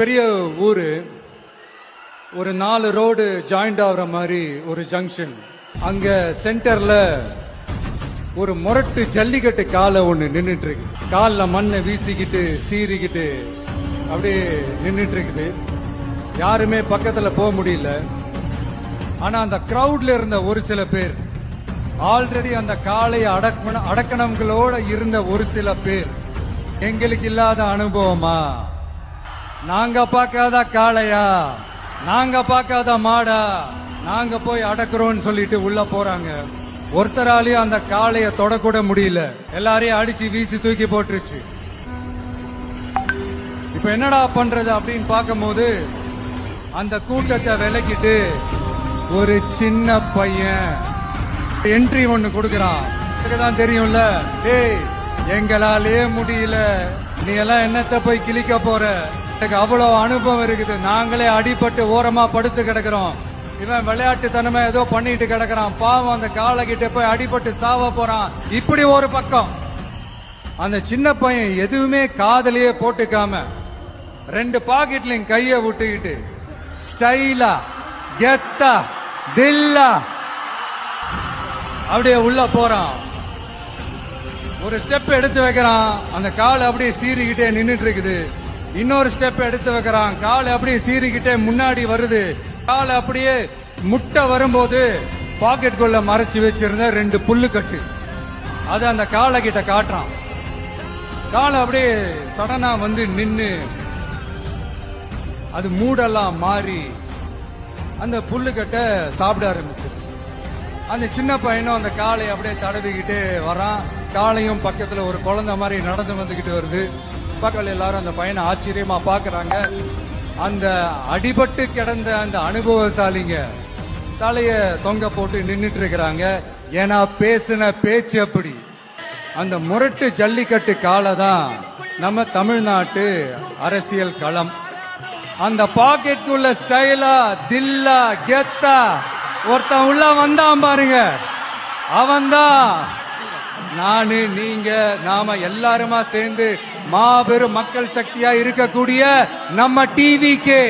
பெரிய ஊரு, ஒரு 4 ரோடு ஜாயிண்ட் ஆகுற மாதிரி ஒரு ஜங்ஷன். அங்க சென்டர்ல ஒரு முரட்டு ஜல்லிக்கட்டு காலை ஒண்ணு நின்னுட்டு இருக்கு. கால்ல மண்ணை வீசிக்கிட்டு சீறிக்கிட்டு அப்படியே நின்னுட்டு இருக்குது. யாருமே பக்கத்துல போக முடியல. ஆனா அந்த கிரவுட்ல இருந்த ஒரு சில பேர், ஆல்ரெடி அந்த காளையை அடக்கணங்களோட இருந்த ஒரு சில பேர், எங்களுக்கு இல்லாத அனுபவமா, நாங்க பார்க்காத காளையா, நாங்க பார்க்காத மாடா, நாங்க போய் அடக்குறோம்னு சொல்லிட்டு உள்ள போறாங்க. ஒருத்தராலையும் அந்த காளைய தொடக்கூட முடியல. எல்லாரையும் அடிச்சு வீசி தூக்கி போட்டுருச்சு. இப்ப என்னடா பண்றது அப்படின்னு பார்க்கும்போது அந்த கூட்டத்தை விலக்கிட்டு ஒரு சின்ன பையன் என்ட்ரி ஒண்ணு கொடுக்கறான். தான் தெரியும்ல, டேய் எங்களாலே முடியல, நீ எல்லாம் என்னத்த போய் கிழிக்க போற, எனக்கு அவ்வளவு அனுபவம் இருக்குது, நாங்களே அடிபட்டு ஓரமா படுத்து கிடக்குறோம், இவன் விளையாட்டுத்தனமா ஏதோ பண்ணிட்டு கிடக்குறான், பாவம் அந்த காலை கிட்ட போய் அடிபட்டு சாவ போறான். இப்படி ஒரு பக்கம் அந்த சின்ன பையன் எதுவுமே காதலியே போட்டுக்காம 2 பாக்கெட்லையும் கைய விட்டுக்கிட்டு ஸ்டைலா கெத்தா தில்லா அப்படியே உள்ள போறான். ஒரு ஸ்டெப் எடுத்து வைக்கிறான், அந்த கால் அப்படியே சீறிக்கிட்டே நின்னுட்டு இருக்குது. இன்னொரு ஸ்டெப் எடுத்து வைக்கிறான், கால் அப்படியே சீறிக்கிட்டே முன்னாடி வருது. கால் அப்படியே முட்டை வரும்போது பாக்கெட்டுக்குள்ள மறைச்சு வச்சிருந்த 2 புல்லுக்கட்டு அது அந்த காலை கிட்ட காட்டுறான். காலை அப்படியே சடனா வந்து நின்னு அது மூடெல்லாம் மாறி அந்த புல்லுக்கட்ட சாப்பிட ஆரம்பிச்சு. அந்த சின்ன பையனும் அந்த காலை அப்படியே தடவிக்கிட்டே வரான். காலையும் பக்கத்துல ஒரு குழந்தை மாதிரி நடந்து வந்துகிட்டு வருது. பக்கத்துல எல்லாரும் அந்த பையனை ஆச்சரியமா பாக்குறாங்க. அந்த அடிபட்டு கிடந்த அந்த அனுபவசாலிங்க தலைய தொங்க போட்டு நின்னுட்டு இருக்கிறாங்க. ஏன்னா பேசின பேச்சு அப்படி. அந்த முரட்டு ஜல்லிக்கட்டு காலை தான் நம்ம தமிழ்நாட்டு அரசியல் களம். அந்த பாக்கெட்டுக்குள்ள ஸ்டைலா தில்லா கெத்தா ஒருத்தன் உள்ள வந்தான் பாருங்க, அவன்தான் நானு நீங்க நாம எல்லாருமா சேர்ந்து மாபெரும் மக்கள் சக்தியா இருக்கக்கூடிய நம்ம டிவிகே.